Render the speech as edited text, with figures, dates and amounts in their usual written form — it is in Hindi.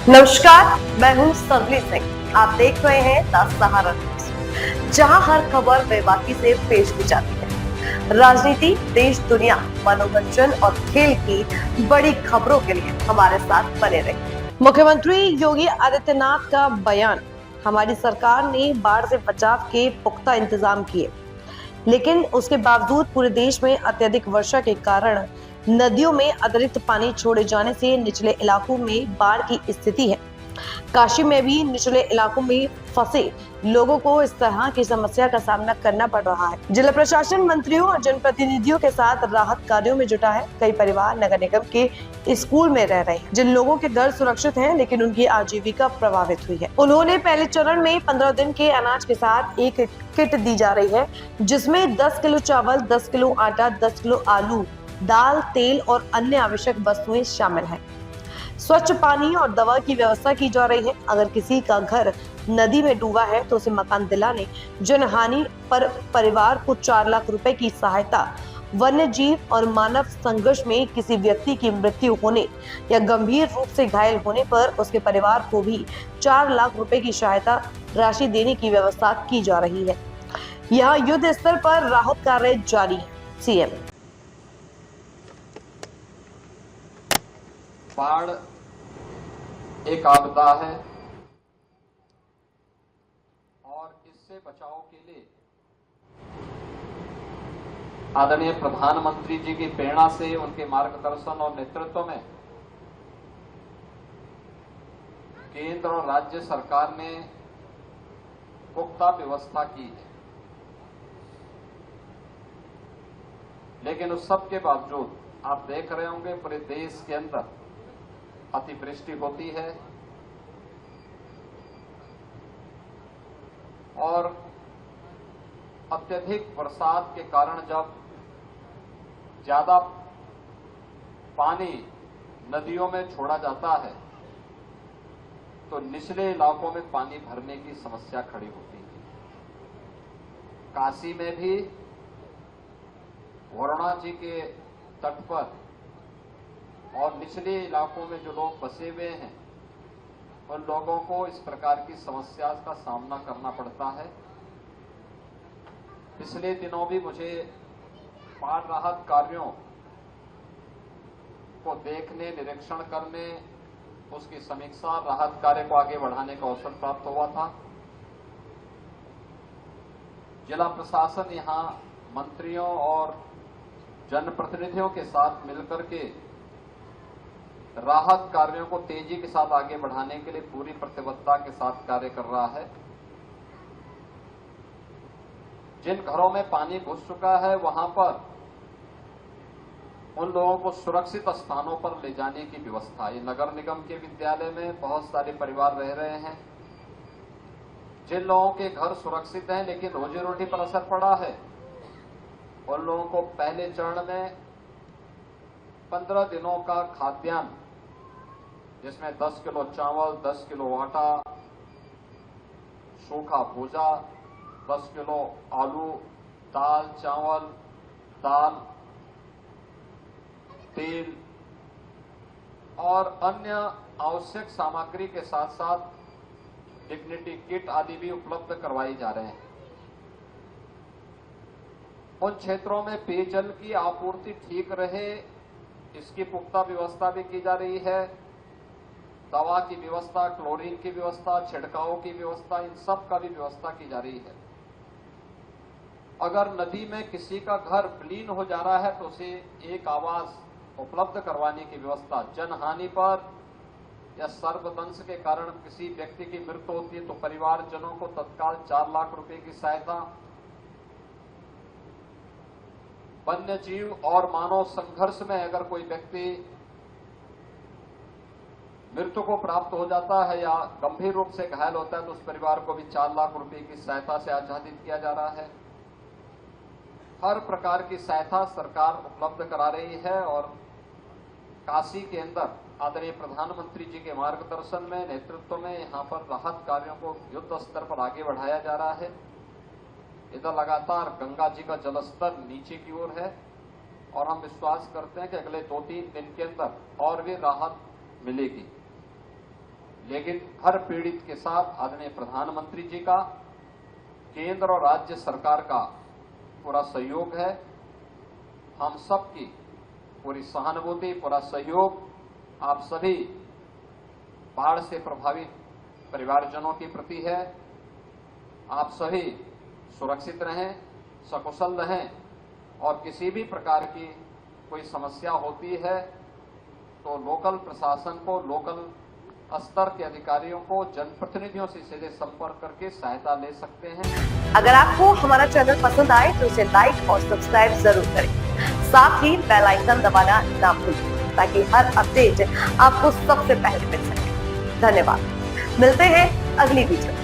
नमस्कार, मैं हूं सवली सिंह। आप देख रहे हैं द सहारा न्यूज, जहां हर खबर बेबाकी से पेश की जाती है। राजनीति, देश दुनिया, मनोरंजन और खेल की बड़ी खबरों के लिए हमारे साथ बने रहिए। मुख्यमंत्री योगी आदित्यनाथ का बयान। हमारी सरकार ने बाढ़ से बचाव के पुख्ता इंतजाम किए, लेकिन उसके बावजूद पूरे देश में अत्यधिक वर्षा के कारण नदियों में अतिरिक्त पानी छोड़े जाने से निचले इलाकों में बाढ़ की स्थिति है। काशी में भी निचले इलाकों में फंसे लोगों को इस तरह की समस्या का सामना करना पड़ रहा है। जिला प्रशासन मंत्रियों और जनप्रतिनिधियों के साथ राहत कार्यों में जुटा है। कई परिवार नगर निगम के स्कूल में रह रहे हैं, जिन लोगों के घर सुरक्षित हैं, लेकिन उनकी आजीविका प्रभावित हुई है। उन्होंने पहले चरण में 15 दिन के अनाज के साथ एक किट दी जा रही है, जिसमें 10 किलो चावल, 10 किलो आटा, 10 किलो आलू, दाल, तेल और अन्य आवश्यक वस्तुएं शामिल हैं। स्वच्छ पानी और दवा की व्यवस्था की जा रही है। अगर किसी का घर नदी में डूबा है तो उसे मकान दिलाने, जनहानि पर परिवार को 4 लाख रुपए की सहायता, वन्य जीव और मानव संघर्ष में किसी व्यक्ति की मृत्यु होने या गंभीर रूप से घायल होने पर उसके परिवार को भी 4 लाख रुपए की सहायता राशि देने की व्यवस्था की जा रही है। यहाँ युद्ध स्तर पर राहत कार्य जारी है। सीएम बाढ़ एक आपदा है और इससे बचाव के लिए आदरणीय प्रधानमंत्री जी की प्रेरणा से, उनके मार्गदर्शन और नेतृत्व में केंद्र और राज्य सरकार ने पुख्ता व्यवस्था की है। लेकिन उस सब के बावजूद आप देख रहे होंगे पूरे देश के अंदर अतिवृष्टि होती है और अत्यधिक बरसात के कारण जब ज्यादा पानी नदियों में छोड़ा जाता है तो निचले इलाकों में पानी भरने की समस्या खड़ी होती है। काशी में भी वरुणा जी के तट पर और निचले इलाकों में जो लोग बसे हुए हैं उन लोगों को इस प्रकार की समस्या का सामना करना पड़ता है। पिछले दिनों भी मुझे बाढ़ राहत कार्यों को देखने, निरीक्षण करने, उसकी समीक्षा, राहत कार्य को आगे बढ़ाने का अवसर प्राप्त हुआ था। जिला प्रशासन यहां मंत्रियों और जनप्रतिनिधियों के साथ मिलकर के राहत कार्यों को तेजी के साथ आगे बढ़ाने के लिए पूरी प्रतिबद्धता के साथ कार्य कर रहा है। जिन घरों में पानी घुस चुका है वहां पर उन लोगों को सुरक्षित स्थानों पर ले जाने की व्यवस्था। ये नगर निगम के विद्यालय में बहुत सारे परिवार रह रहे हैं। जिन लोगों के घर सुरक्षित हैं लेकिन रोजी रोटी पर असर पड़ा है, उन लोगों को पहले चरण में 15 दिनों का खाद्यान्न, जिसमें 10 किलो चावल, 10 किलो आटा, सूखा भूजा, 10 किलो आलू, दाल, चावल, दाल, तेल और अन्य आवश्यक सामग्री के साथ साथ डिग्निटी किट आदि भी उपलब्ध करवाई जा रहे हैं। उन क्षेत्रों में पेयजल की आपूर्ति ठीक रहे, इसकी पुख्ता व्यवस्था भी की जा रही है। दवा की व्यवस्था, क्लोरीन की व्यवस्था, छिड़काव की व्यवस्था, इन सब का भी व्यवस्था की जा रही है। अगर नदी में किसी का घर विलीन हो जा रहा है तो उसे एक आवास उपलब्ध करवाने की व्यवस्था। जनहानि पर या सर्पदंश के कारण किसी व्यक्ति की मृत्यु होती है तो परिवारजनों को तत्काल 4 लाख रुपए की सहायता। वन्य जीव और मानव संघर्ष में अगर कोई व्यक्ति मृत्यु को प्राप्त हो जाता है या गंभीर रूप से घायल होता है तो उस परिवार को भी 4 लाख रुपए की सहायता से आच्छादित किया जा रहा है। हर प्रकार की सहायता सरकार उपलब्ध करा रही है और काशी के अंदर आदरणीय प्रधानमंत्री जी के मार्गदर्शन में, नेतृत्व में यहां पर राहत कार्यों को युद्ध स्तर पर आगे बढ़ाया जा रहा है। इधर लगातार गंगा जी का जलस्तर नीचे की ओर है और हम विश्वास करते हैं कि अगले 2-3 दिन के अंदर और भी राहत मिलेगी। लेकिन हर पीड़ित के साथ आदरणीय प्रधानमंत्री जी का, केंद्र और राज्य सरकार का पूरा सहयोग है। हम सबकी पूरी सहानुभूति, पूरा सहयोग आप सभी बाढ़ से प्रभावित परिवारजनों के प्रति है। आप सभी सुरक्षित रहें, सकुशल रहें और किसी भी प्रकार की कोई समस्या होती है तो लोकल प्रशासन को, लोकल स्तर के अधिकारियों को, जनप्रतिनिधियों से सीधे संपर्क करके सहायता ले सकते हैं। अगर आपको हमारा चैनल पसंद आए तो इसे लाइक और सब्सक्राइब जरूर करें। साथ ही बेल आइकन दबाना ना भूलें ताकि हर अपडेट आपको सबसे पहले मिल सके। धन्यवाद। मिलते हैं अगली वीडियो।